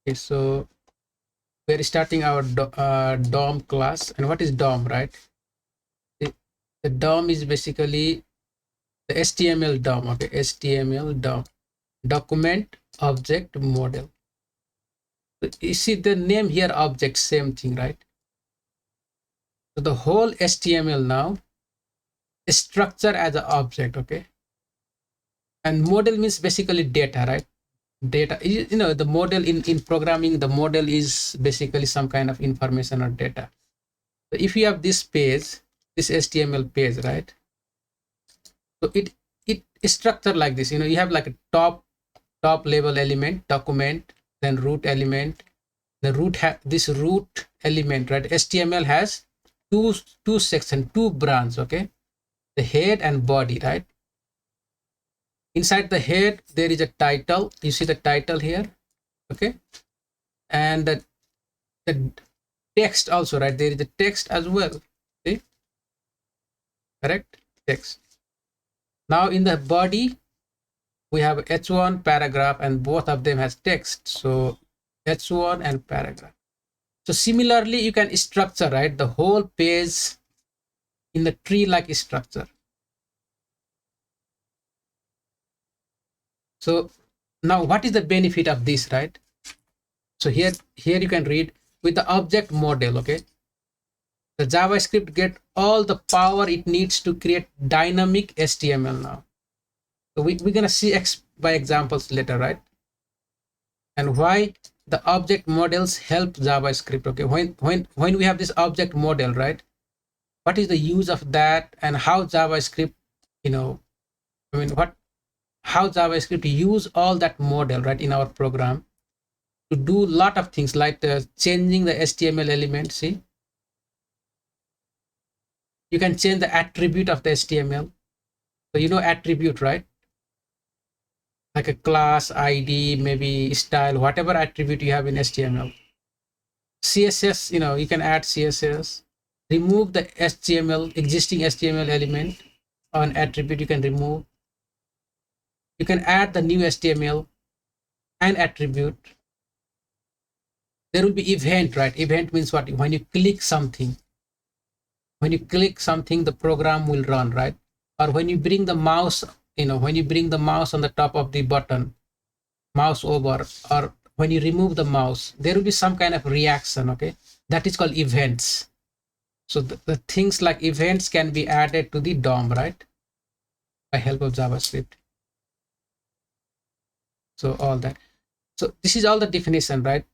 Okay, so we're starting our DOM class. And what is DOM, right? The DOM is basically the HTML DOM. Okay, HTML DOM, document object model. So you see the name here, object, same thing, right? So the whole HTML now is structured as an object. Okay, and model means basically data, right? Data, you know, the model in programming, the model is basically some kind of information or data. So if you have this page, this HTML page, right? So it is structured like this. You know, you have like a top level element, document, then root element. The root this root element, right? HTML has two section, two branch. Okay, the head and body, right? Inside the head there is a title. You see the title here. Okay, and the text also, right? There is a text as well. See, correct, text. Now in the body we have h1 paragraph, and both of them has text. So h1 and paragraph. So similarly you can structure, right, the whole page in the tree like structure. So now what is the benefit of this, right? So here you can read, with the object model, okay, the JavaScript get all the power it needs to create dynamic HTML now. So we're gonna see by examples later, right? And why the object models help JavaScript. Okay, when we have this object model, right, what is the use of that, and how JavaScript, you know, I mean, how JavaScript use all that model, right, in our program to do a lot of things like changing the HTML element. See, you can change the attribute of the HTML. So you know attribute, right? Like a class, ID, maybe style, whatever attribute you have in HTML. CSS, you know, you can add CSS. Remove the HTML, existing HTML element on attribute, you can remove. You can add the new HTML and attribute. There will be event, right? Event means what? When you click something, the program will run, right? Or when you bring the mouse, you know, when you bring the mouse on the top of the button, mouse over, or when you remove the mouse, there will be some kind of reaction. Okay, that is called events. So the things like events can be added to the DOM, right, by help of JavaScript. So all that. So this is all the definition, right?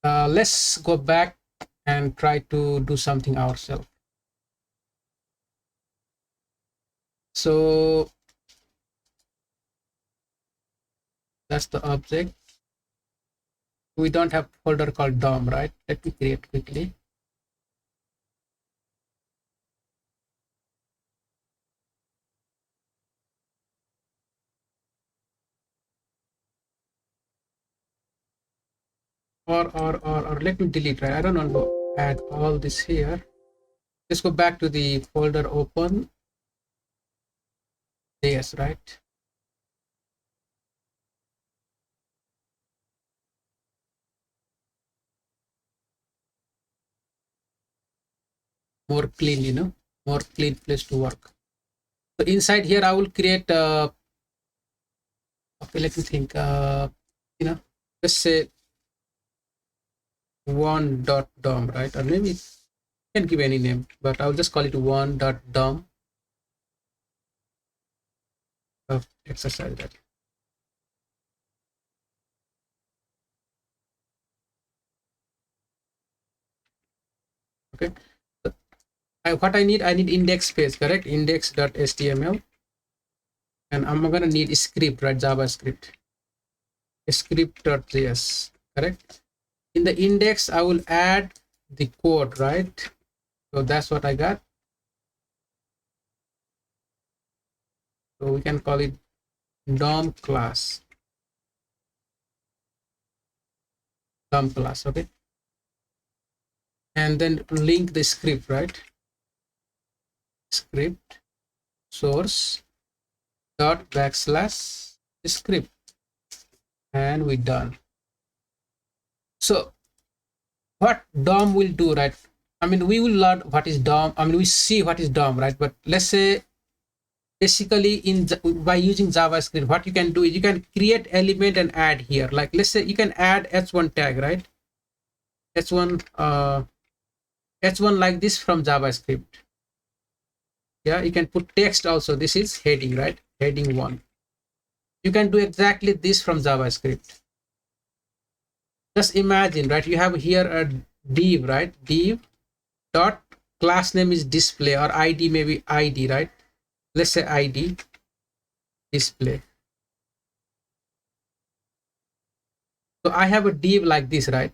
Let's go back and try to do something ourselves. So that's the object. We don't have folder called DOM, right? Let me create quickly. Or let me delete, right? I don't want to add all this here. Let's go back to the folder open. Yes, right? More clean, you know, more clean place to work. So inside here I will create okay, let me think, you know, let's say one.dom, right? Or maybe you can give any name, but I'll just call it one.dom of exercise, that. Okay. So what I need index page, correct? Index.html, and I'm gonna need a script, right? JavaScript script.js, correct? In the index I will add the code, right? So that's what I got. So we can call it DOM class. DOM class, okay? And then link the script, right? Script source dot backslash script, and we done. So what DOM will do, right? I mean, we will learn what is DOM. I mean, we see what is DOM, right? But let's say basically by using JavaScript, what you can do is you can create element and add here. Like let's say you can add h1 tag, right? h1 h1 like this from JavaScript. Yeah, you can put text also. This is heading, right? Heading 1. You can do exactly this from JavaScript. Just imagine, right? You have here a div, right? Div dot class name is display, or id maybe id, right? Let's say id display. So I have a div like this, right?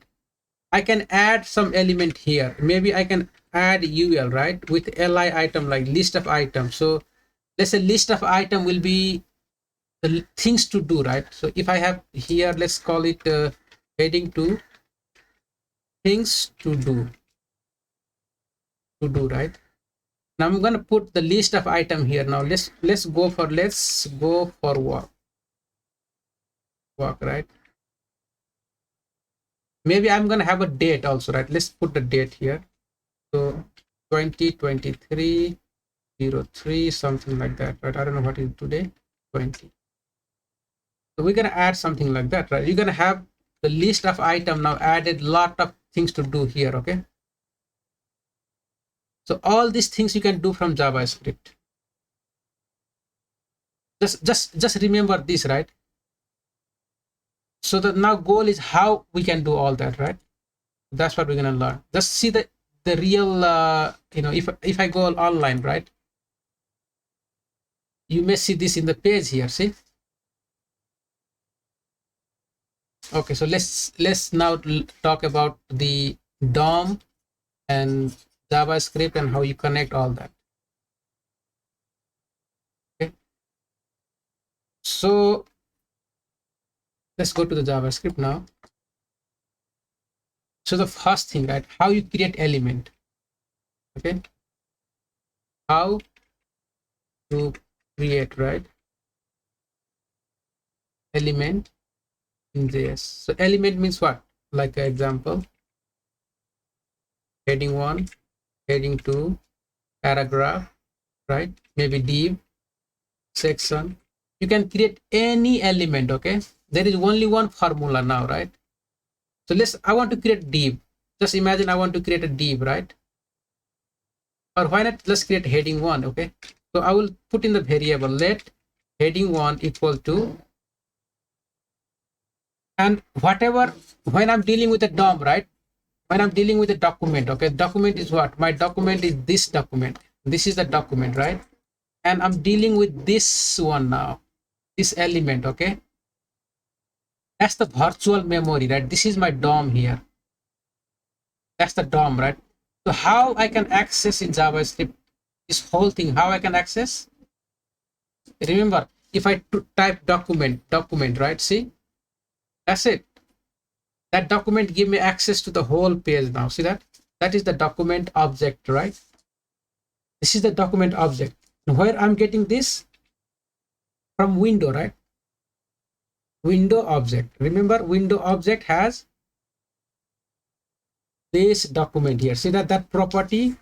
I can add some element here. Maybe I can add ul, right? With li item, like list of items. So let's say list of item will be the things to do, right? So if I have here, let's call it heading to things to do, right? Now I'm gonna put the list of item here. Now let's go for walk, right? Maybe I'm gonna have a date also, right? Let's put the date here. So 2023 03 something like that, right? I don't know what is today, 20. So we're gonna add something like that, right? You're gonna have the list of item now added, lot of things to do here. Okay, so all these things you can do from JavaScript. Just remember this, right? So the now goal is how we can do all that, right? That's what we're gonna learn. Just see the real if I go online, right, you may see this in the page here. See, okay, so let's now talk about the DOM and JavaScript and how you connect all that. Okay, so let's go to the JavaScript now. So the first thing, right, how you create element. Okay, how to create, right, element in JS. So element means what? Like an example, heading 1, heading 2, paragraph, right? Maybe div, section. You can create any element. Okay, there is only one formula now, right? So I want to create div. Just imagine I want to create a div, right? Or why not let's create heading 1. Okay, so I will put in the variable let heading 1 equal to, and whatever, when I'm dealing with a DOM, right, when I'm dealing with a document, okay, document is what? My document is this document. This is the document, right? And I'm dealing with this one now, this element. Okay, that's the virtual memory, right? This is my DOM here. That's the DOM, right? So how I can access in JavaScript this whole thing, how I can access? Remember, if I type document, right? See, that's it. That document give me access to the whole page now. See that? That is the document object, right? This is the document object. And where I'm getting this? From window, right? Window object. Remember, window object has this document here. See that property?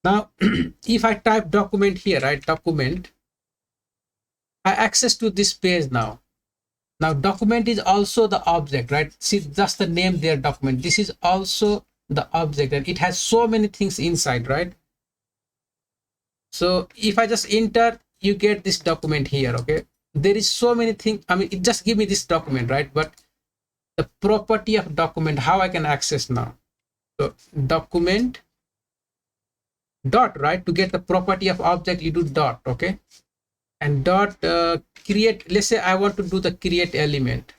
Now, if I type document here, right? Document, I access to this page now. Now, document is also the object, right? See, just the name there, document. This is also the object, and it has so many things inside, right? So if I just enter, you get this document here. Okay, there is so many things. I mean, it just give me this document, right? But the property of document, how I can access now? So document dot, right? To get the property of object, you do dot. Okay, and dot create. Let's say I want to do the create element.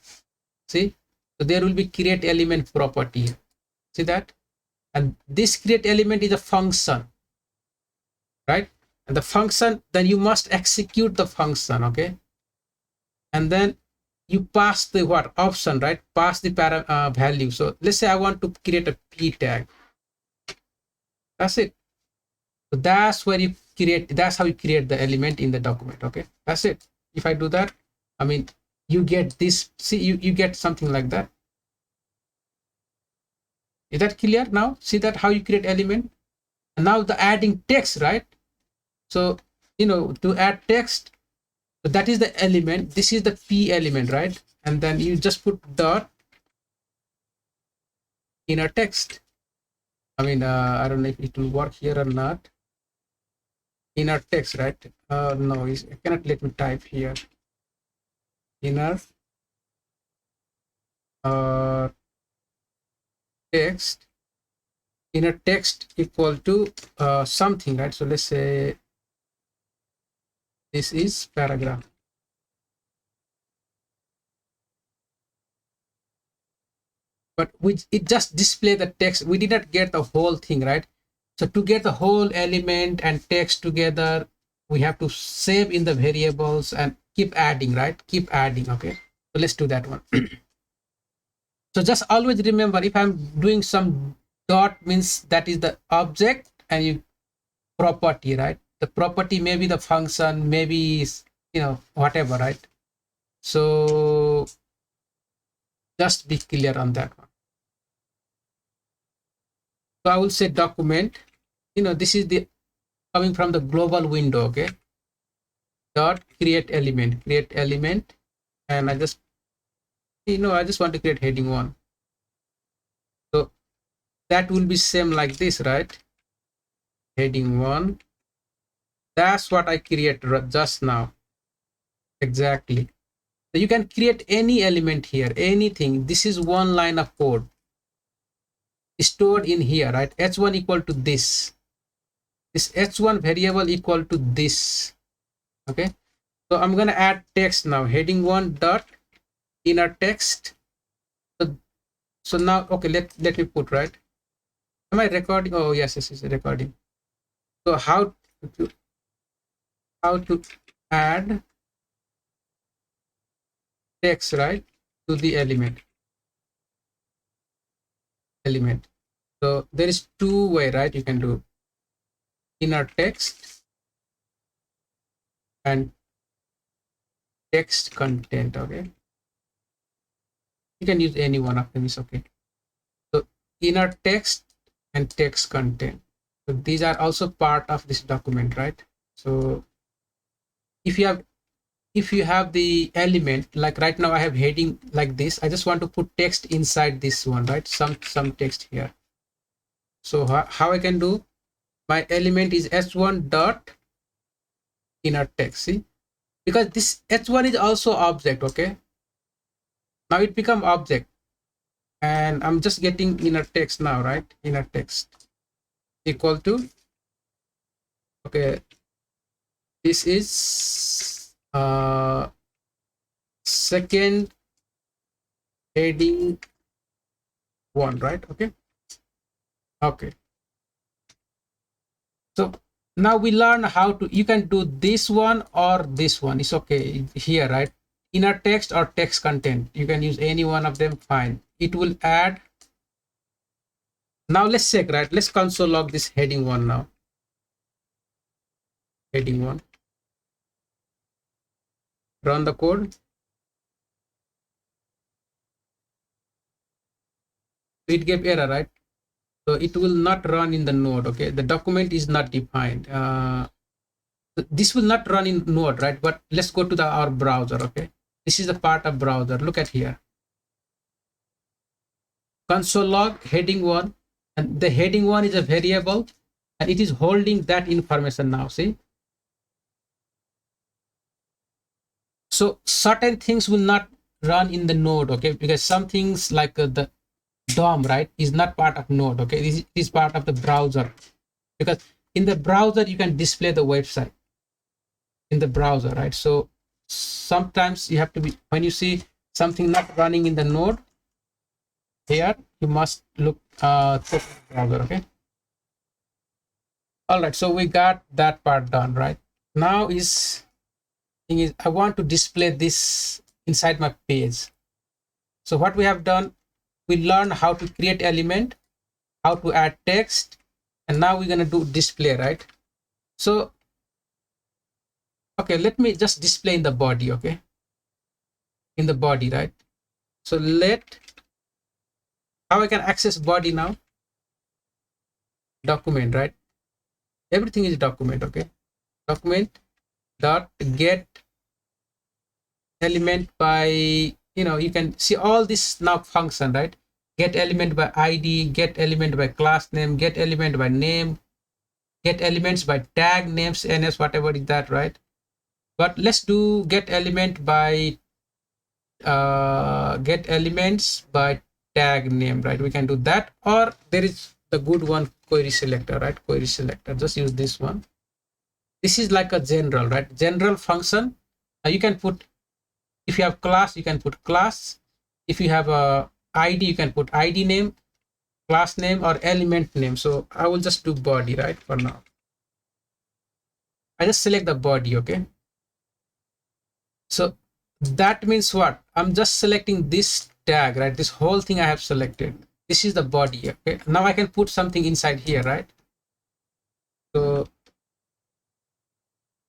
See, so there will be create element property. See that? And this create element is a function, right? And the function, then you must execute the function. Okay, and then you pass the what option, right? Pass the value. So let's say I want to create a p tag. That's it. So that's where you create, that's how you create the element in the document. Okay, that's it. If I do that, I mean, you get this. See, you get something like that. Is that clear now? See that how you create element? And now the adding text, right? So, to add text, so that is the element. This is the p element, right? And then you just put dot inner text. I mean, I don't know if it will work here or not. Inner text, right? No, I cannot let me type here. Inner text. Inner text equal to something, right? So let's say this is paragraph. But it just display the text. We did not get the whole thing, right? So to get the whole element and text together, we have to save in the variables and keep adding, right? Keep adding. Okay, so let's do that one. So just always remember, if I'm doing some dot, means that is the object, and you property, right? The property may be the function, maybe whatever, right? So just be clear on that one. So I will say document, this is the coming from the global window. Okay, dot create element, and I just want to create heading 1. So that will be same like this, right? Heading 1. That's what I created just now. Exactly. So you can create any element here, anything. This is one line of code stored in here, right? h1 equal to this h1 variable equal to this. Okay, so I'm gonna add text now. Heading 1 dot inner text. So now, okay, let me put, right? Am I recording? Oh yes, it's recording. So how to add text, right, to the element. So there is two way, right? You can do inner text and text content. Okay, you can use any one of them, is okay. So inner text and text content, so these are also part of this document, right? So if you have the element, like right now I have heading like this, I just want to put text inside this one, right? Some text here. So how I can do, my element is h1 dot inner text. See, because this h1 is also object. Okay, now it become object, and I'm just getting inner text now, right? Inner text equal to, okay, this is second heading 1, right? Okay, so now we learn how to, you can do this one or this one, it's okay here, right? Inner text or text content, you can use any one of them, fine. It will add. Now let's check, right? Let's console log this heading 1 now. Heading 1, run the code. It gave error, right? So it will not run in the node. Okay, the document is not defined. This will not run in node, right? But let's go to our browser. Okay, this is the part of browser. Look at here, console log heading 1, and the heading 1 is a variable, and it is holding that information now. See, so certain things will not run in the node. Okay, because some things like the DOM, right, is not part of node. Okay, this is part of the browser, because in the browser you can display the website in the browser, right? So sometimes you have to be, when you see something not running in the node here, you must look to the browser. Okay, all right, so we got that part done, right? Now thing is I want to display this inside my page. So what we have done, we learned how to create element, how to add text, and now we're going to do display, right? So okay, let me just display in the body. Okay, in the body, right? So how I can access body now, document, right? Everything is document. Okay, document dot get element by, you can see all this now function, right? Get element by id, get element by class name, get element by name, get elements by tag names, ns, whatever is that, right? But let's do get element by get elements by tag name, right? We can do that, or there is the good one, query selector, right? Query selector, just use this one. This is like a general, right? General function. You can put, if you have class, you can put class. If you have a id, you can put id name, class name, or element name. So I will just do body, right? For now, I just select the body. Okay, so that means what? I'm just selecting this tag, right? This whole thing I have selected. This is the body. Okay, now I can put something inside here, right? So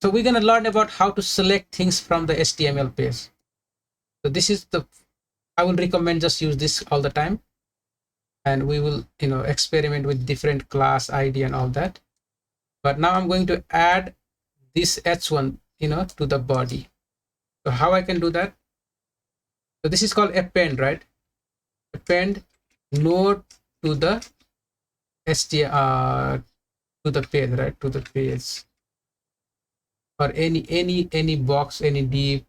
we're going to learn about how to select things from the HTML page. So this is the, I will recommend just use this all the time, and we will, experiment with different class ID and all that. But now I'm going to add this h1, to the body. So how I can do that? So this is called append, right? Append node to the to the page, right? To the page, or any box, any div,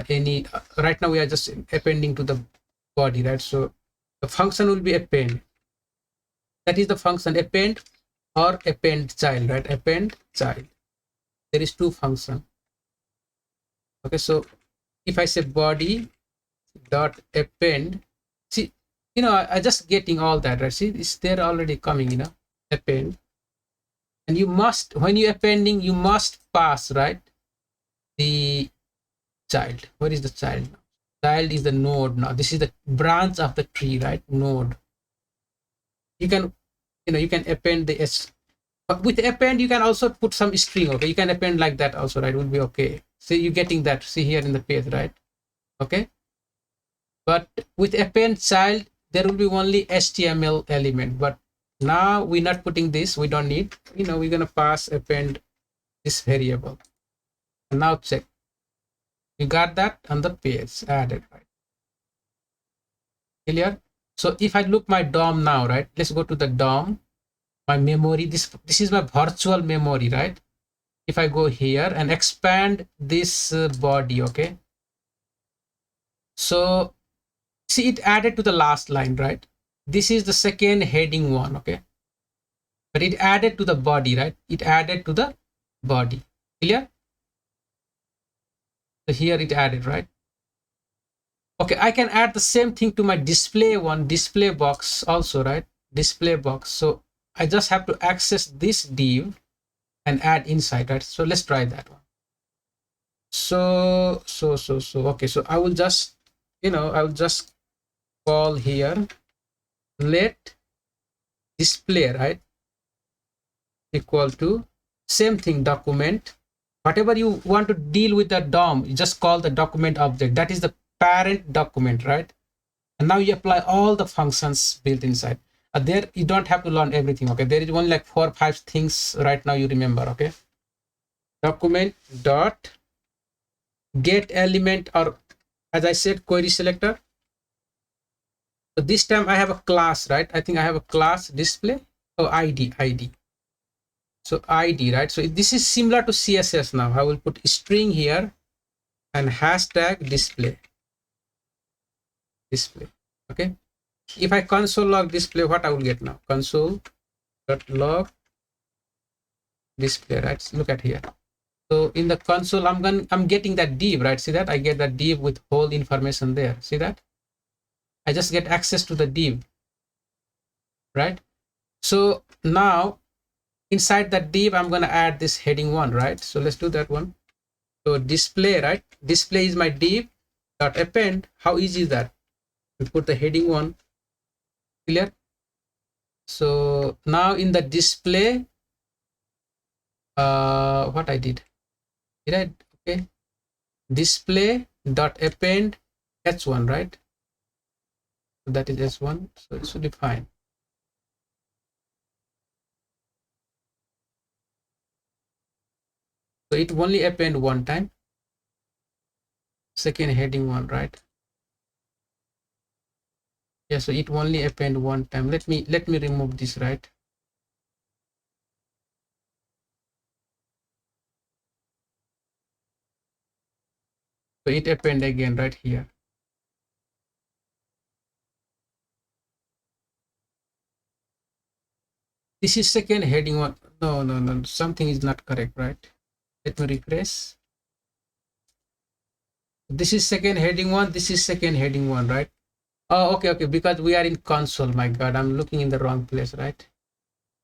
any. Right now we are just appending to the body, right? So the function will be append. That is the function append or append child, right? Append child. There is two function. Okay, so if I say body dot append, see, I just getting all that, right? See, it's there already coming, append. And you must, when you appending, you must pass, right, the child. Where is the child now? Child is the node now. This is the branch of the tree, right? Node. You can, you can append the s. But with append, you can also put some string. Okay, you can append like that also, right? Would be okay. See, you're getting that. See here in the page, right? Okay. But with append child, there will be only HTML element. But now we're not putting this. We don't need. We're gonna pass append this variable. And now check. You got that on the page added, right? Clear? So if I look my DOM now, right? Let's go to the DOM. My memory. This is my virtual memory, right? If I go here and expand this body, okay. So see, it added to the last line, right? This is the second heading one, okay. But it added to the body, right? It added to the body. Clear? So here it added, right? Okay, I can add the same thing to my display one, display box also, right? Display box. So I just have to access this div and add inside, right? So let's try that one. So okay, so I will just, I will just call here let display, right, equal to same thing, document. Whatever you want to deal with the DOM, you just call the document object. That is the parent document, right? And now you apply all the functions built inside. There you don't have to learn everything. Okay, there is only like 4 or 5 things right now you remember. Okay, document dot get element, or as I said, query selector. So this time I have a class, right? I think I have a class display. Oh, id. So id, right? So this is similar to CSS. Now I will put string here and hashtag display. Okay, if I console log display, what I will get now? Console dot log display, right? So look at here. So in the console, I'm getting that div, right? See that? I get that div with whole information there. See that? I just get access to the div, right? So now inside that div, I'm going to add this heading one, right? So let's do that one. So display, right? Display is my div dot append. How easy is that? We put the heading one. Clear? So now in the display, what I did I, okay, display dot append h1, right? So that is h1, so it should be fine. So it only append one time. Second heading one, right? Yeah, so it only append one time. Let me remove this, right? So it append again right here. This is second heading one. No, something is not correct, right? Let me refresh. This is second heading one, this is second heading one, right? Oh, okay, because we are in console. My god, I'm looking in the wrong place, right?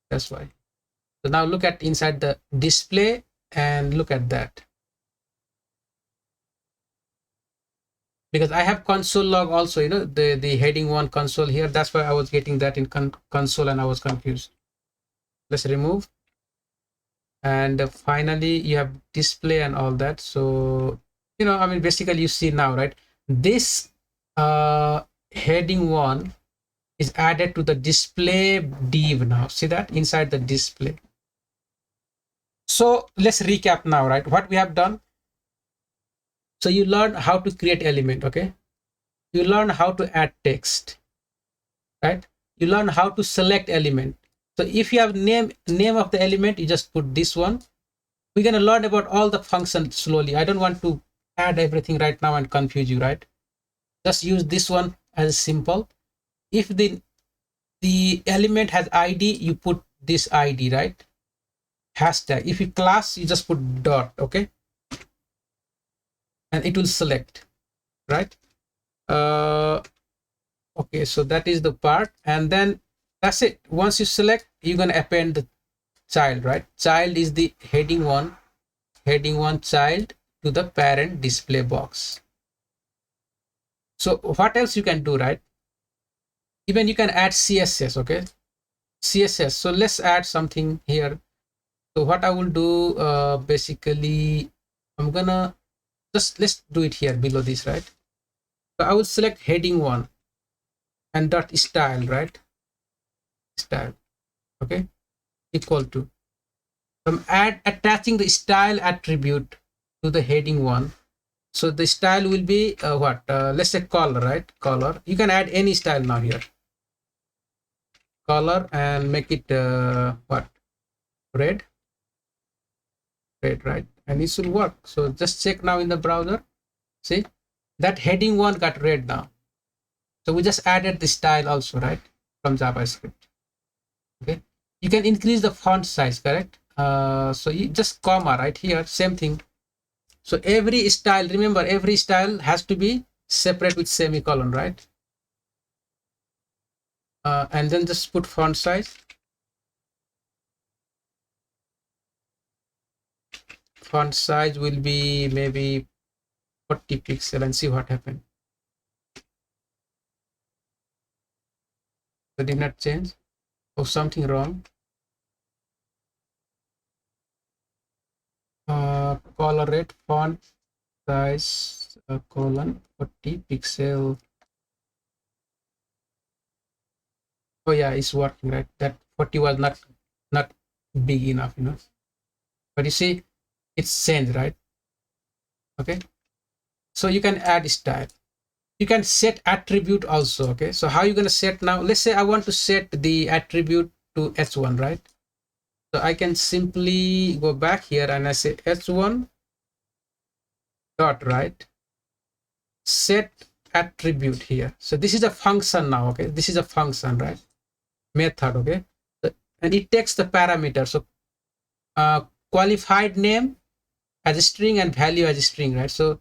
That's why. So now look at inside the display and look at that, because I have console log also, you know, the heading one console here. That's why I was getting that in console and I was confused. Let's remove. And finally you have display and all that. So, you know, I mean, basically you see now, right? This heading one is added to the display div now. See that inside the display. So let's recap now, right? What we have done. So you learn how to create element, okay? You learn how to add text, right? You learn how to select element. So if you have name of the element, you just put this one. We're going to learn about all the functions slowly. I don't want to add everything right now and confuse you, right? Just use this one as simple. If the element has ID, you put this ID, right? Hashtag. If you class, you just put dot, okay? And it will select, right? Okay, so that is the part. And then that's it. Once you select, you're going to append the child, right? Child is the heading one child to the parent display box. So what else you can do, right? Even you can add CSS, okay? CSS. So let's add something here. So what I will do, basically, I'm gonna let's do it here below this, right? So I will select heading one and dot style, right? Style, okay? Equal to. I'm attaching the style attribute to the heading one. So the style will be what? Let's say color, right? Color. You can add any style now here. Color and make it what? Red, right? And it should work. So just check now in the browser. See that heading one got red now. So we just added the style also, right? From JavaScript. Okay. You can increase the font size, correct? So you just comma right here, same thing. So every style, remember, every style has to be separate with semicolon, right? And then just put font size. Font size will be maybe 40 pixel and see what happened. So did not change. Oh, something wrong. Color rate, font size, colon 40 pixel. Oh yeah, it's working, right? That 40 was not big enough, you know. But you see, it's changed, right? Okay. So you can add style. You can set attribute also, okay? So how are you going to set now? Let's say I want to set the attribute to h1, right? So I can simply go back here and I say h1 dot, right? Set attribute here. So this is a function now, okay? This is a function, right? Method, okay? And it takes the parameter. So qualified name as a string and value as a string, right? So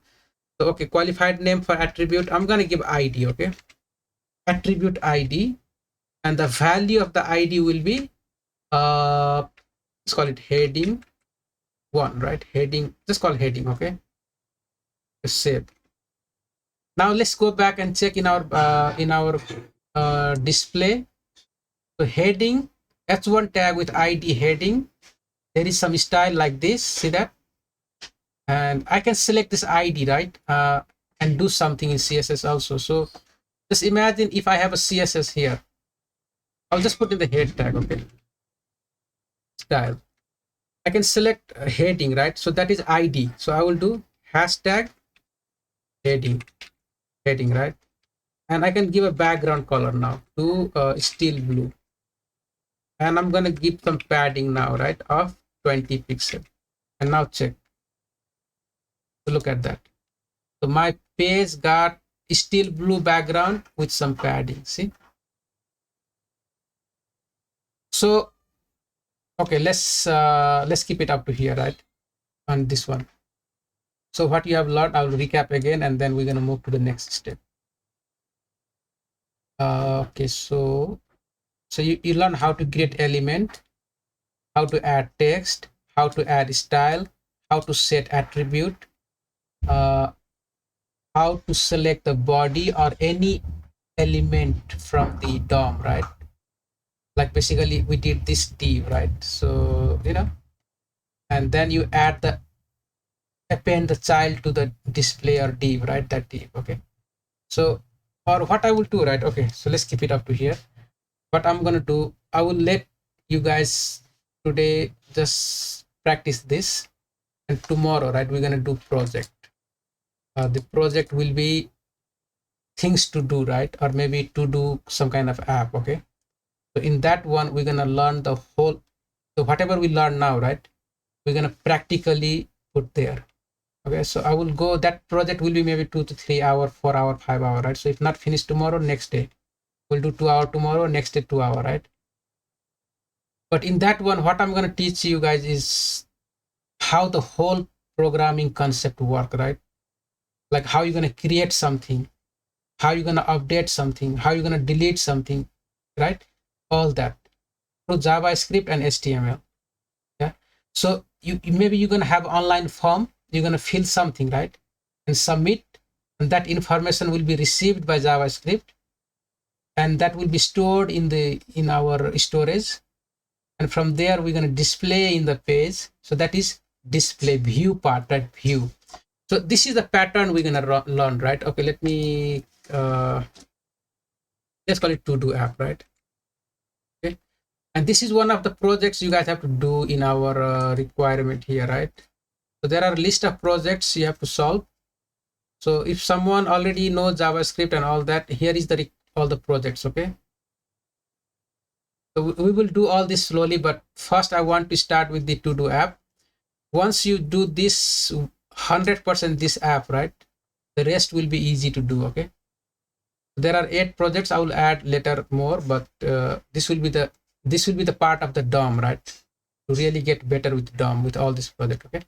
okay, qualified name for attribute, I'm going to give ID, okay? Attribute ID, and the value of the ID will be let's call it heading one, right? Heading, just call heading, okay? Save. Now let's go back and check in our display. So heading h1 tag with ID heading, there is some style like this, see that? And I can select this ID, right? And do something in CSS also. So just imagine if I have a CSS here, I'll just put in the head tag, okay? Style. I can select heading, right? So that is ID. So I will do hashtag heading, right? And I can give a background color now to steel blue. And I'm going to give some padding now, right, of 20 pixels. And now check. So look at that. So my page got steel blue background with some padding. See? So okay, let's keep it up to here, right? On this one. So what you have learned, I'll recap again, and then we're going to move to the next step. Okay, so you learn how to create element, how to add text, how to add style, how to set attribute, uh, how to select the body or any element from the DOM, right? Like basically we did this div, right? So and then you add the append the child to the display or div, right? That div. Okay, so or what I will do, right? Okay, so let's keep it up to here. What I'm gonna do, I will let you guys today just practice this, and tomorrow, right, we're gonna do project. The project will be things to do, right? Or maybe to do some kind of app. Okay, so in that one we're gonna learn the whole, so whatever we learn now, right, we're gonna practically put there. Okay, so I will go, that project will be maybe 2 to 3 hour, 4 hour, 5 hour, right? So if not finished tomorrow, next day we'll do 2 hour tomorrow, next day 2 hour, right? But in that one, what I'm going to teach you guys is how the whole programming concept work, right? Like how you're going to create something, how you're going to update something, how you're going to delete something, right? All that through JavaScript and HTML. Yeah, so maybe you're going to have online form, you're going to fill something, right, and submit, and that information will be received by JavaScript, and that will be stored in our storage, and from there we're going to display in the page. So that is display view part, right? View. So this is the pattern we're going to learn, right? Okay, let me let's call it to do app, right? Okay, and this is one of the projects you guys have to do in our requirement here, right? So there are a list of projects you have to solve. So if someone already knows JavaScript and all that, here is the all the projects. Okay, so we will do all this slowly, but first I want to start with the to do app. Once you do this 100% this app, right, the rest will be easy to do. Okay, there are 8 projects. I will add later more, but this will be the part of the DOM, right, to really get better with DOM with all this project. Okay,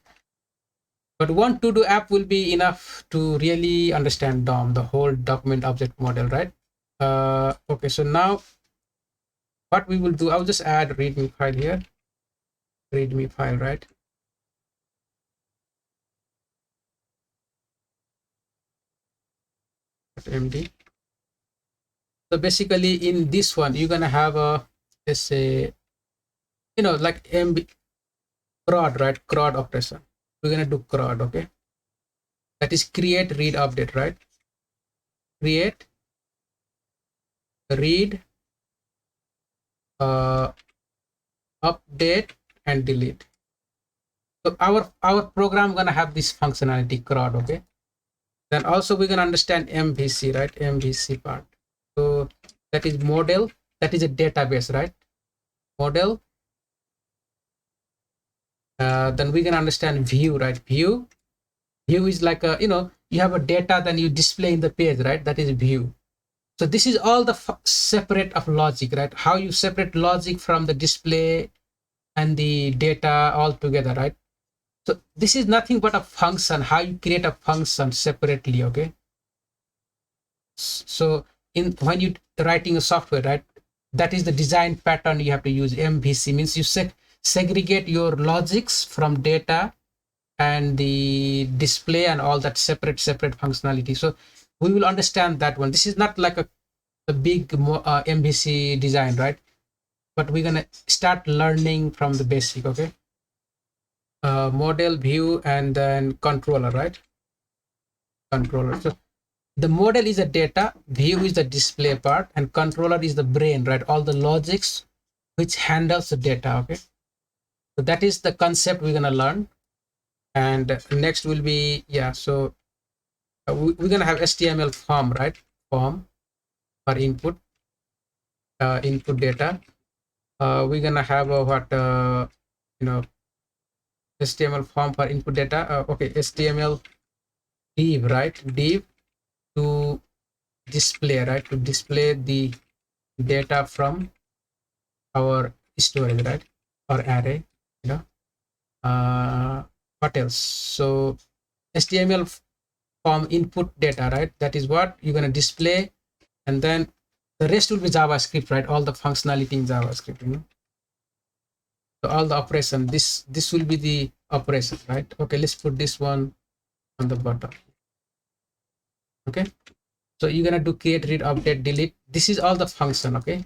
but one to do app will be enough to really understand DOM, the whole document object model, right? Okay, so now what we will do, I'll just add readme file here, readme file, right? MD. So basically in this one you're gonna have a, let's say, like MB CRUD, right? CRUD operation. We're gonna do CRUD. Okay, that is create, read, update, right? Create, read, update, and delete. So our program gonna have this functionality CRUD. Okay, then also we're gonna understand MVC, right? MVC part. So that is model, that is a database, right? Model. Then we can understand view, right? View is like a, you have a data, then you display in the page, right? That is view. So this is all the separate of logic, right? How you separate logic from the display and the data all together, right? So this is nothing but a function, how you create a function separately. Okay, so when you writing a software, right, that is the design pattern you have to use. MVC means you segregate your logics from data and the display and all that separate functionality. So we will understand that one. This is not like a big MVC design, right? But we're gonna start learning from the basic. Okay, model, view, and then controller, right? Controller. So the model is the data, view is the display part, and controller is the brain, right? All the logics which handles the data. Okay, So that is the concept we're gonna learn. And next will be, yeah, so we're gonna have HTML form, right? Form for input data. We're gonna have what you know HTML form for input data. Okay, HTML div, right? Div to display, right? To display the data from our storage, right? Or array, you know. What else? So HTML form input data, right? That is what you're gonna display, and then the rest will be JavaScript, right? All the functionality in JavaScript, you know. So all the operation, this will be the operation, right? Okay, let's put this one on the bottom. Okay, so you're gonna do create, read, update, delete. This is all the function. Okay,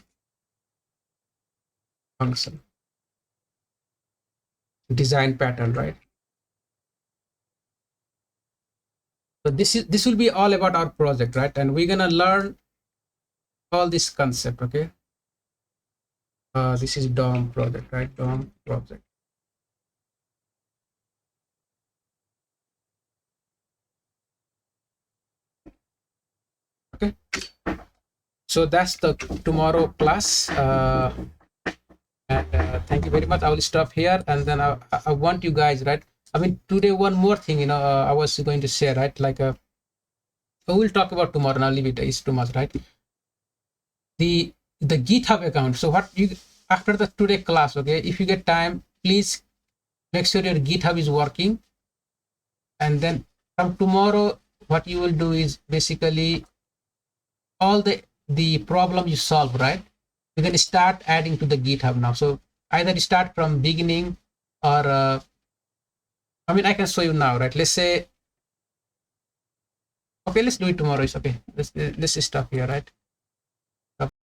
function design pattern, right? So this will be all about our project, right? And we're gonna learn all this concept. Okay, this is DOM project, right? DOM project. Okay, so that's the tomorrow class. And thank you very much. I will stop here, and then I want you guys, right? I mean, today one more thing, you know, I was going to say, right? Like, we will talk about tomorrow. I'll leave it. It's too much, right? The GitHub account. So what you after the today class, okay? If you get time, please make sure your GitHub is working, and then from tomorrow, what you will do is basically all the problem you solve, right? You can start adding to the GitHub now. So either start from beginning, or I mean, I can show you now, right? Let's say, okay, let's do it tomorrow. It's okay. Let's stop here, right?